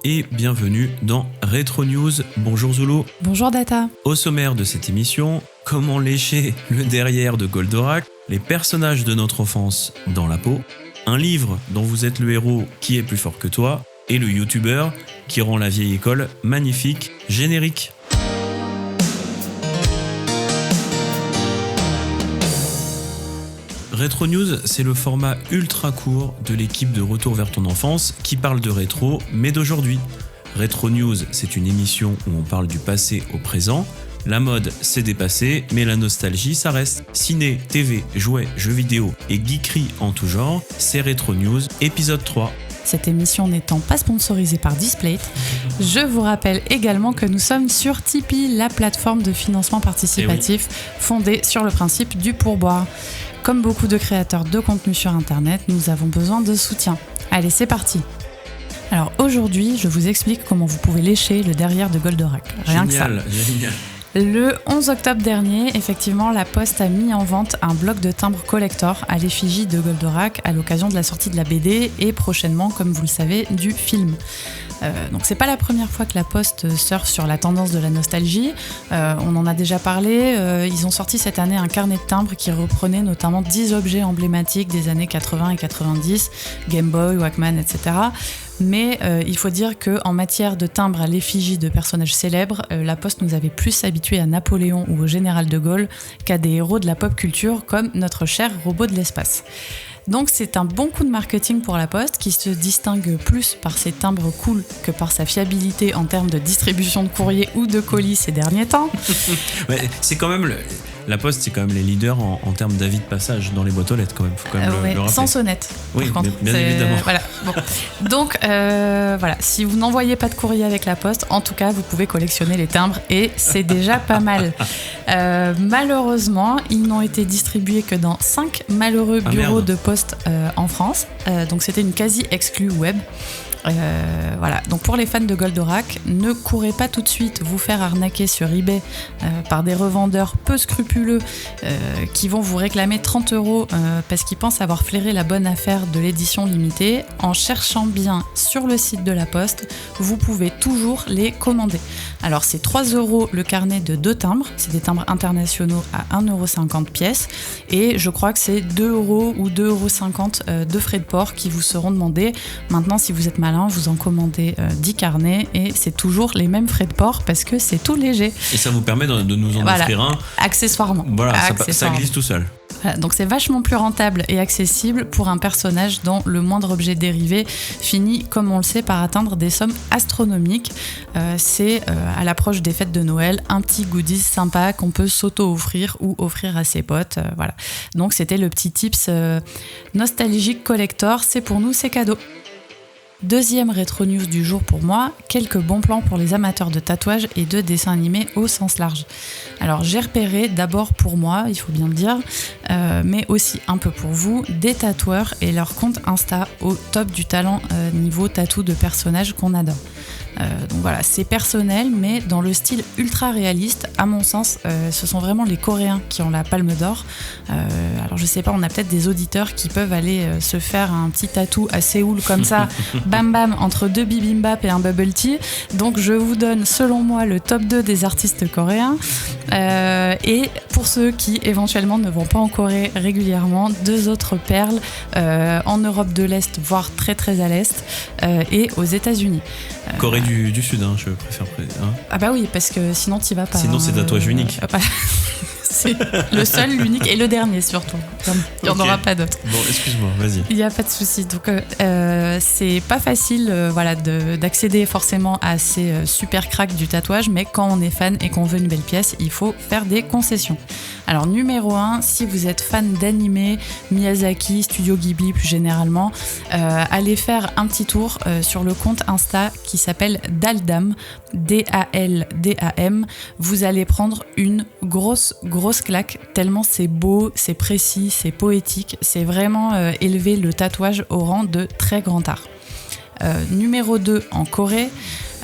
et bienvenue dans Retro News. Bonjour Zulu. Bonjour Data. Au sommaire de cette émission, comment lécher le derrière de Goldorak, les personnages de notre enfance dans la peau, un livre dont vous êtes le héros qui est plus fort que toi, et le youtubeur qui rend la vieille école magnifique. Générique. Retro News, c'est le format ultra court de l'équipe de Retour vers ton enfance qui parle de rétro, mais d'aujourd'hui. Retro News, c'est une émission où on parle du passé au présent. La mode, c'est dépassé, mais la nostalgie, ça reste. Ciné, TV, jouets, jeux vidéo et geekerie en tout genre, c'est Retro News, épisode 3. Cette émission n'étant pas sponsorisée par Displate, je vous rappelle également que nous sommes sur Tipeee, la plateforme de financement participatif fondée sur le principe du pourboire. Comme beaucoup de créateurs de contenu sur Internet, nous avons besoin de soutien. Allez, c'est parti. Alors aujourd'hui, je vous explique comment vous pouvez lécher le derrière de Goldorak. Rien Génial, que ça. Génial. Le 11 octobre dernier, effectivement, La Poste a mis en vente un bloc de timbres collector à l'effigie de Goldorak à l'occasion de la sortie de la BD et prochainement, comme vous le savez, du film. Donc c'est pas la première fois que La Poste surfe sur la tendance de la nostalgie. On en a déjà parlé. Ils ont sorti cette année un carnet de timbres qui reprenait notamment 10 objets emblématiques des années 80 et 90, Game Boy, Walkman, etc. Mais il faut dire qu'en matière de timbres à l'effigie de personnages célèbres, La Poste nous avait plus habitués à Napoléon ou au général de Gaulle qu'à des héros de la pop culture comme notre cher robot de l'espace. Donc c'est un bon coup de marketing pour La Poste qui se distingue plus par ses timbres cool que par sa fiabilité en termes de distribution de courrier ou de colis ces derniers temps. Ouais, c'est quand même La Poste, c'est quand même les leaders en termes d'avis de passage dans les boîtes aux lettres quand même. Faut quand même le rappeler. Sans sonnette. Oui, par contre, bien évidemment. Voilà. Bon. Donc voilà, si vous n'envoyez pas de courrier avec La Poste, en tout cas, vous pouvez collectionner les timbres et c'est déjà pas mal. Malheureusement, ils n'ont été distribués que dans 5 malheureux bureaux de poste en France. Donc c'était une quasi-exclue web. Voilà. Donc pour les fans de Goldorak, ne courez pas tout de suite vous faire arnaquer sur eBay par des revendeurs peu scrupuleux qui vont vous réclamer 30 € parce qu'ils pensent avoir flairé la bonne affaire de l'édition limitée. En cherchant bien sur le site de La Poste, vous pouvez toujours les commander. Alors c'est 3 € le carnet de 2 timbres, c'est des timbres internationaux à 1,50 € pièce et je crois que c'est 2 € ou 2,50 € de frais de port qui vous seront demandés. Maintenant, si vous êtes malin, vous en commandez 10 carnets et c'est toujours les mêmes frais de port parce que c'est tout léger. Et ça vous permet de nous en offrir un. Accessoirement. Voilà, ça glisse tout seul. Voilà, donc c'est vachement plus rentable et accessible pour un personnage dont le moindre objet dérivé finit, comme on le sait, par atteindre des sommes astronomiques. C'est à l'approche des fêtes de Noël, un petit goodies sympa qu'on peut s'auto-offrir ou offrir à ses potes. Voilà. Donc c'était le petit tips nostalgique collector, c'est pour nous, c'est cadeau. Deuxième rétro news du jour pour moi, quelques bons plans pour les amateurs de tatouages et de dessins animés au sens large. Alors j'ai repéré d'abord pour moi, il faut bien le dire, mais aussi un peu pour vous, des tatoueurs et leur compte Insta au top du talent niveau tatou de personnages qu'on adore. Donc voilà, c'est personnel, mais dans le style ultra réaliste, à mon sens, ce sont vraiment les Coréens qui ont la palme d'or. Alors je sais pas, on a peut-être des auditeurs qui peuvent aller se faire un petit tatou à Séoul comme ça, bam bam, entre 2 bibimbap et un bubble tea. Donc je vous donne, selon moi, le top 2 des artistes coréens. Et pour ceux qui éventuellement ne vont pas en Corée régulièrement, 2 autres perles en Europe de l'Est, voire très très à l'Est, et aux États-Unis. Corée du Sud, hein, je préfère. Hein. Ah bah oui, parce que sinon t'y vas pas. Sinon c'est tatouage unique. C'est le seul, l'unique et le dernier surtout. Il n'y en aura pas d'autres. Bon, excuse-moi, vas-y. Il n'y a pas de souci. Donc c'est pas facile d'accéder forcément à ces super cracks du tatouage, mais quand on est fan et qu'on veut une belle pièce, il faut faire des concessions. Alors numéro 1, si vous êtes fan d'anime, Miyazaki, Studio Ghibli plus généralement, allez faire un petit tour sur le compte Insta qui s'appelle Daldam, D-A-L-D-A-M. Vous allez prendre une grosse claque, tellement c'est beau, c'est précis, c'est poétique, c'est vraiment élever le tatouage au rang de très grand art. numéro 2 en Corée.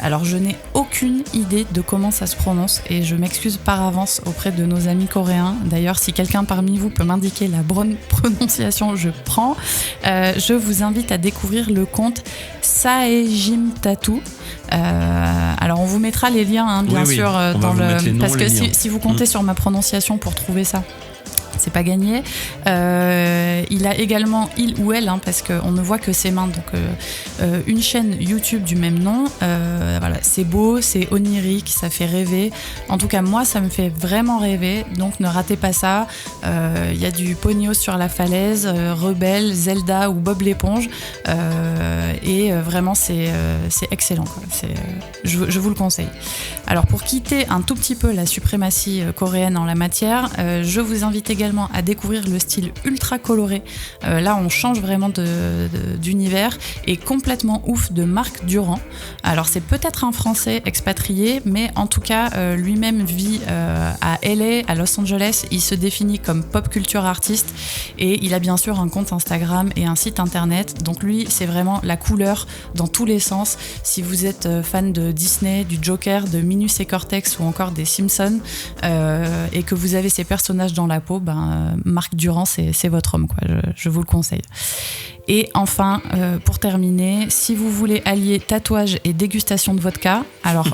Alors je n'ai aucune idée de comment ça se prononce et je m'excuse par avance auprès de nos amis coréens. D'ailleurs, si quelqu'un parmi vous peut m'indiquer la bonne prononciation, je prends. Je vous invite à découvrir le compte Saejim Tattoo. Alors on vous mettra les liens bien sûr dans le parce que si vous comptez sur ma prononciation pour trouver ça, c'est pas gagné. Il a également, il ou elle, parce qu'on ne voit que ses mains, donc une chaîne YouTube du même nom. Voilà, c'est beau, c'est onirique, ça fait rêver. En tout cas, moi, ça me fait vraiment rêver, donc ne ratez pas ça. Il y a du Pognos sur la falaise, Rebelle, Zelda ou Bob l'éponge. Et vraiment, c'est excellent, quoi. Je vous le conseille. Alors, pour quitter un tout petit peu la suprématie coréenne en la matière, je vous invite également à découvrir le style ultra coloré. Là, on change vraiment d'univers et complètement ouf de Marc Durand. Alors, c'est peut-être un Français expatrié, mais en tout cas, lui-même vit à LA, à Los Angeles. Il se définit comme pop culture artiste et il a bien sûr un compte Instagram et un site internet. Donc lui, c'est vraiment la couleur dans tous les sens. Si vous êtes fan de Disney, du Joker, de Minus et Cortex ou encore des Simpsons et que vous avez ces personnages dans la peau, Marc Durand, c'est votre homme, quoi. Je vous le conseille. Et enfin, pour terminer, si vous voulez allier tatouage et dégustation de vodka, alors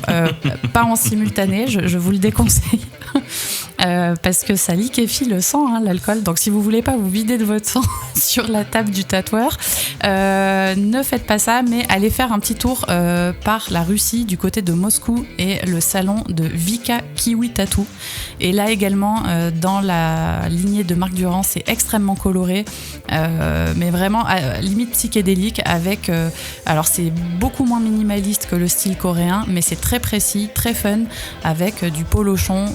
pas en simultané, je vous le déconseille. Parce que ça liquéfie le sang, l'alcool. Donc si vous voulez pas vous vider de votre sang sur la table du tatoueur, ne faites pas ça, mais allez faire un petit tour par la Russie, du côté de Moscou, et le salon de Vika Kiwi Tattoo. Et là également, dans la lignée de Marc Durand, c'est extrêmement coloré, mais vraiment limite psychédélique avec... alors c'est beaucoup moins minimaliste que le style coréen, mais c'est très précis, très fun, avec du Polochon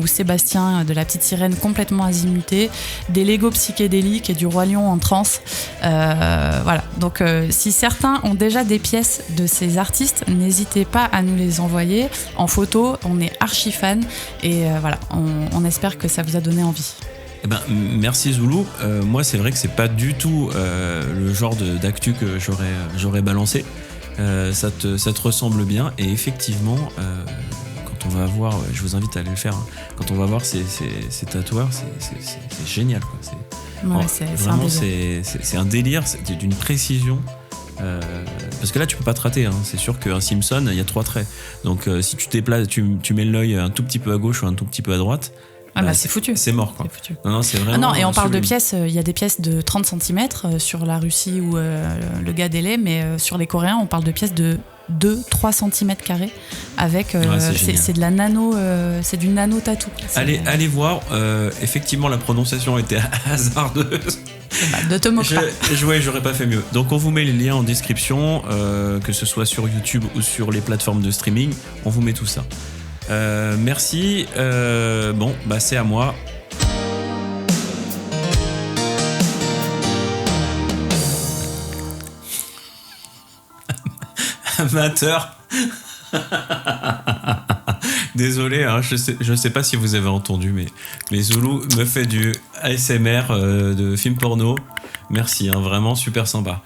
ou Sébastien de la petite sirène complètement azimuté, des Lego psychédéliques et du Roi Lion en transe. Voilà, donc si certains ont déjà des pièces de ces artistes, n'hésitez pas à nous les envoyer en photo, on est archi fan et voilà, on espère que ça vous a donné envie. Eh ben, merci Zoulou. Moi, c'est vrai que c'est pas du tout le genre d'actu que j'aurais balancé. Ça te ressemble bien et effectivement, quand on va voir, je vous invite à aller le faire. Quand on va voir ces tatoueurs, c'est génial, quoi. Vraiment, c'est un délire, c'est d'une précision. Parce que là tu peux pas te rater, c'est sûr qu'un Simpson il y a 3 traits, donc si tu déplaces, tu mets l'œil un tout petit peu à gauche ou un tout petit peu à droite, c'est foutu. C'est mort, quoi. C'est foutu. Non, c'est vraiment. Et on parle de pièces, il y a des pièces de 30 cm sur la Russie ou le gars d'Elé, mais sur les Coréens, on parle de pièces de 2-3 cm carrés avec. C'est de la nano, c'est du nano tattoo. Allez voir, effectivement, la prononciation était hasardeuse. Ne te moque pas. J'aurais pas fait mieux. Donc on vous met les liens en description, que ce soit sur YouTube ou sur les plateformes de streaming, on vous met tout ça. Merci. C'est à moi. Amateur. Désolé, je sais pas si vous avez entendu, mais Zoulou me fait du ASMR de film porno. Merci, vraiment super sympa.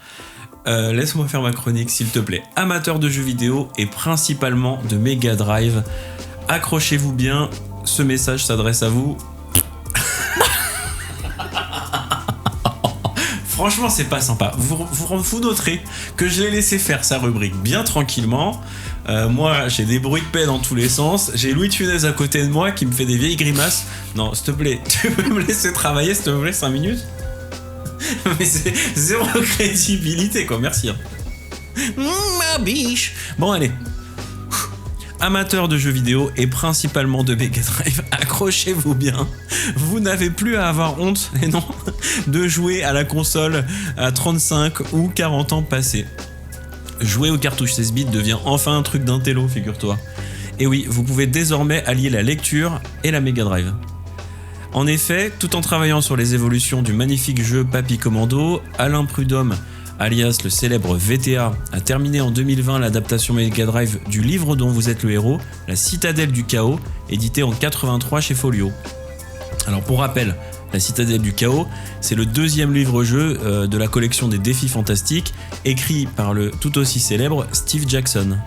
Laisse-moi faire ma chronique, s'il te plaît. Amateur de jeux vidéo et principalement de Mega Drive, accrochez-vous bien, ce message s'adresse à vous. Franchement, c'est pas sympa. Vous noterez que je l'ai laissé faire sa rubrique bien tranquillement. Moi, j'ai des bruits de paix dans tous les sens. J'ai Louis de Funès à côté de moi qui me fait des vieilles grimaces. Non, s'il te plaît, tu peux me laisser travailler, s'il te plaît, 5 minutes? Mais c'est zéro crédibilité, quoi. Merci. Ma biche. Bon, allez. Amateurs de jeux vidéo et principalement de Mega Drive, accrochez-vous bien. Vous n'avez plus à avoir honte, et non, de jouer à la console à 35 ou 40 ans passés. Jouer aux cartouches 16 bits devient enfin un truc d'intello, figure-toi. Et oui, vous pouvez désormais allier la lecture et la Mega Drive. En effet, tout en travaillant sur les évolutions du magnifique jeu Papy Commando, Alain Prudhomme, alias le célèbre VTA, a terminé en 2020 l'adaptation Mega Drive du livre dont vous êtes le héros, La Citadelle du Chaos, édité en 83 chez Folio. Alors pour rappel, La Citadelle du Chaos, c'est le deuxième livre-jeu de la collection des défis fantastiques, écrit par le tout aussi célèbre Steve Jackson.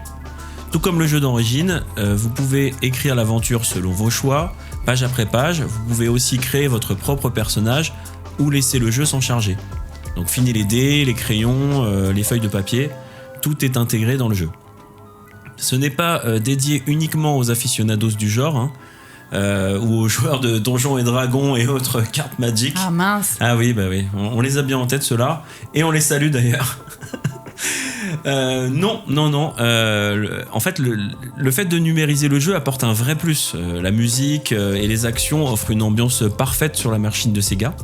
Tout comme le jeu d'origine, vous pouvez écrire l'aventure selon vos choix, page après page. Vous pouvez aussi créer votre propre personnage ou laisser le jeu s'en charger. Donc fini les dés, les crayons, les feuilles de papier, tout est intégré dans le jeu. Ce n'est pas dédié uniquement aux aficionados du genre, ou aux joueurs de Donjons et Dragons et autres cartes Magic. Ah mince. Ah oui, bah oui, on les a bien en tête ceux-là, et on les salue d'ailleurs. Non. En fait, le fait de numériser le jeu apporte un vrai plus. La musique et les actions offrent une ambiance parfaite sur la machine de Sega.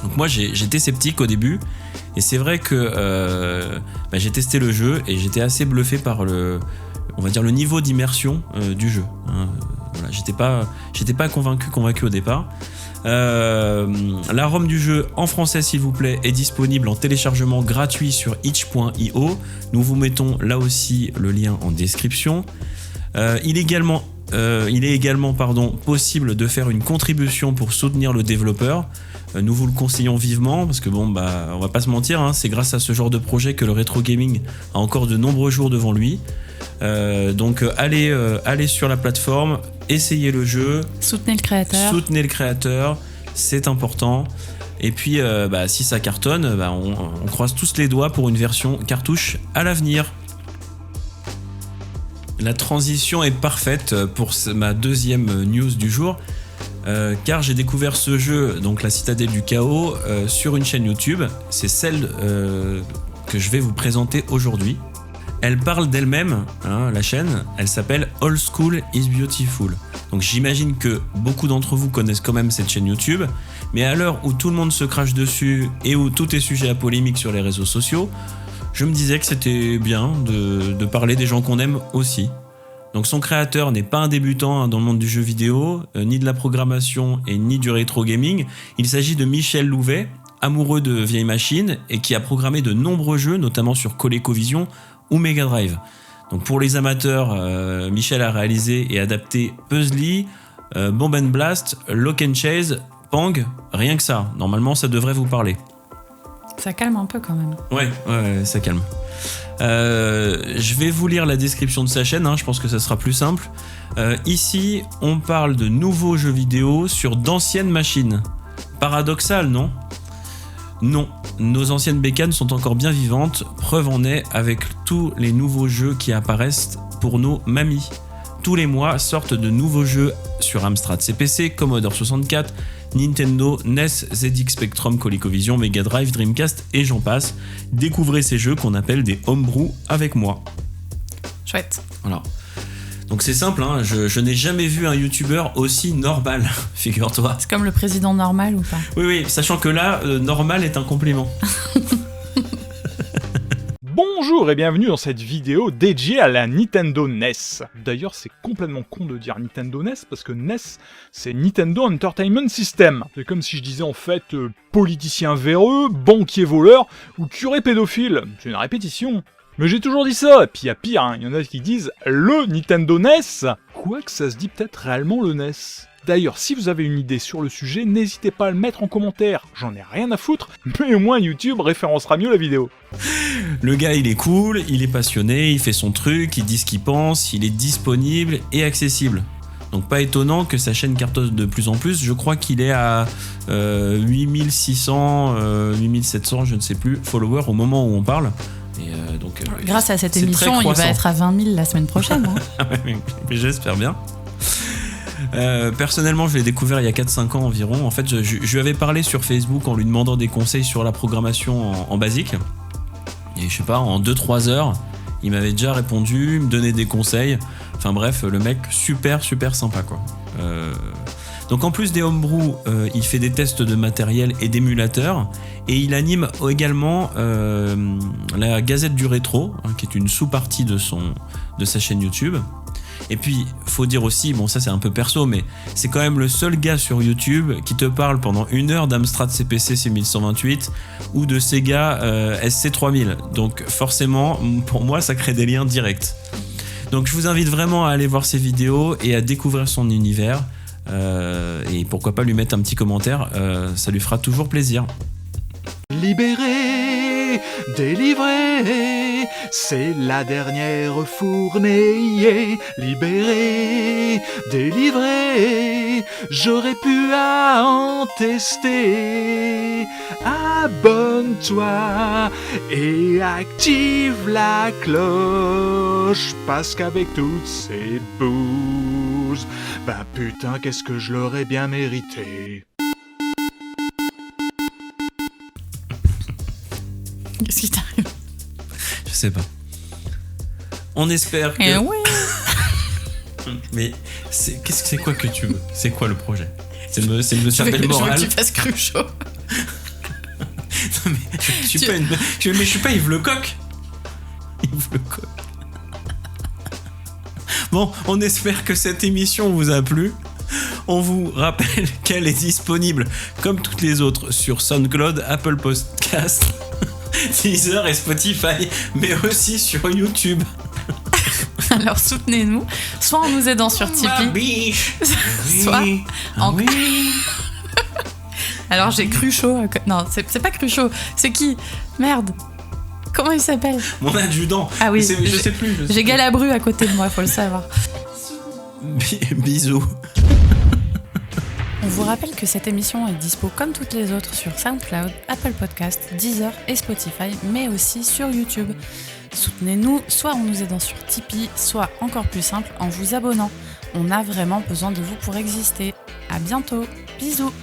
Donc moi, j'étais sceptique au début, et c'est vrai que j'ai testé le jeu et j'étais assez bluffé par le niveau d'immersion du jeu. Voilà, j'étais pas convaincu au départ. La ROM du jeu en français s'il vous plaît est disponible en téléchargement gratuit sur itch.io. Nous vous mettons là aussi le lien en description. Il est également possible de faire une contribution pour soutenir le développeur. Nous vous le conseillons vivement parce que on va pas se mentir, c'est grâce à ce genre de projet que le rétro gaming a encore de nombreux jours devant lui. Donc allez sur la plateforme, essayez le jeu, soutenez le créateur, c'est important. Et puis si ça cartonne, on croise tous les doigts pour une version cartouche à l'avenir. La transition est parfaite pour ma deuxième news du jour, car j'ai découvert ce jeu, donc la Citadelle du Chaos, sur une chaîne YouTube. C'est celle que je vais vous présenter aujourd'hui. Elle parle d'elle-même, la chaîne, elle s'appelle Old School is Beautiful. Donc j'imagine que beaucoup d'entre vous connaissent quand même cette chaîne YouTube, mais à l'heure où tout le monde se crache dessus et où tout est sujet à polémique sur les réseaux sociaux, je me disais que c'était bien de parler des gens qu'on aime aussi. Donc son créateur n'est pas un débutant dans le monde du jeu vidéo, ni de la programmation et ni du rétro gaming. Il s'agit de Michel Louvet, amoureux de vieilles machines et qui a programmé de nombreux jeux, notamment sur ColecoVision ou Mega Drive. Donc pour les amateurs, Michel a réalisé et adapté Puzzly, Bomb & Blast, Lock & Chase, Pang, rien que ça. Normalement, ça devrait vous parler. Ça calme un peu quand même. Ouais, ça calme. Je vais vous lire la description de sa chaîne, je pense que ça sera plus simple. Ici, on parle de nouveaux jeux vidéo sur d'anciennes machines. Paradoxal, non ? Non, nos anciennes bécanes sont encore bien vivantes, preuve en est avec tous les nouveaux jeux qui apparaissent pour nos mamies. Tous les mois sortent de nouveaux jeux sur Amstrad CPC, Commodore 64, Nintendo, NES, ZX Spectrum, ColecoVision, Mega Drive, Dreamcast et j'en passe. Découvrez ces jeux qu'on appelle des homebrew avec moi. Chouette. Voilà. Donc c'est simple, je n'ai jamais vu un youtubeur aussi normal, figure-toi. C'est comme le président normal ou pas ? Oui, sachant que là, normal est un compliment. Bonjour et bienvenue dans cette vidéo dédiée à la Nintendo NES. D'ailleurs, c'est complètement con de dire Nintendo NES parce que NES, c'est Nintendo Entertainment System. C'est comme si je disais en fait politicien véreux, banquier voleur ou curé pédophile. C'est une répétition. Mais j'ai toujours dit ça, et puis il y a pire, il y en a qui disent le Nintendo NES. Quoique ça se dit peut-être réellement le NES. D'ailleurs, si vous avez une idée sur le sujet, n'hésitez pas à le mettre en commentaire. J'en ai rien à foutre, mais au moins YouTube référencera mieux la vidéo. Le gars, il est cool, il est passionné, il fait son truc, il dit ce qu'il pense, il est disponible et accessible. Donc pas étonnant que sa chaîne cartonne de plus en plus. Je crois qu'il est à 8600, 8700, je ne sais plus, followers au moment où on parle. Et donc, grâce à cette émission, il va être à 20 000 la semaine prochaine. Mais j'espère bien. Personnellement, je l'ai découvert il y a 4-5 ans environ. En fait, je lui avais parlé sur Facebook en lui demandant des conseils sur la programmation en basique. Et je sais pas, en 2-3 heures, il m'avait déjà répondu, me donnait des conseils. Enfin bref, le mec super sympa quoi. Donc en plus des homebrew, il fait des tests de matériel et d'émulateurs et il anime également la Gazette du Rétro, qui est une sous-partie de sa chaîne YouTube. Et puis, faut dire aussi, bon ça c'est un peu perso, mais c'est quand même le seul gars sur YouTube qui te parle pendant 1 heure d'Amstrad CPC 6128 ou de Sega SC3000. Donc forcément, pour moi, ça crée des liens directs. Donc je vous invite vraiment à aller voir ses vidéos et à découvrir son univers. Et pourquoi pas lui mettre un petit commentaire, ça lui fera toujours plaisir. Libéré, délivré, c'est la dernière fournée. Libéré, délivré, j'aurais pu en tester. Abonne-toi et active la cloche, parce qu'avec toutes ces bouses, bah putain, qu'est-ce que je l'aurais bien mérité. Qu'est-ce qui t'arrive? Je sais pas. On espère que... Eh oui. Mais c'est quoi que tu veux? C'est quoi le projet? C'est le cercle moral? Je veux que tu fasses Cruchot. Non, mais je suis pas Yves Lecoq. Yves Lecoq. Bon, on espère que cette émission vous a plu. On vous rappelle qu'elle est disponible, comme toutes les autres, sur SoundCloud, Apple Podcasts, Deezer et Spotify, mais aussi sur YouTube. Alors soutenez-nous, soit en nous aidant sur Tipeee, soit en... Alors j'ai Cruchot. Non, c'est pas Cruchot. C'est qui? Merde. Comment il s'appelle? Mon adjudant. Ah oui, je sais plus. J'ai Galabru à côté de moi, faut le savoir. Bisous. On vous rappelle que cette émission est dispo comme toutes les autres sur SoundCloud, Apple Podcasts, Deezer et Spotify, mais aussi sur YouTube. Soutenez-nous soit en nous aidant sur Tipeee, soit encore plus simple en vous abonnant. On a vraiment besoin de vous pour exister. À bientôt. Bisous.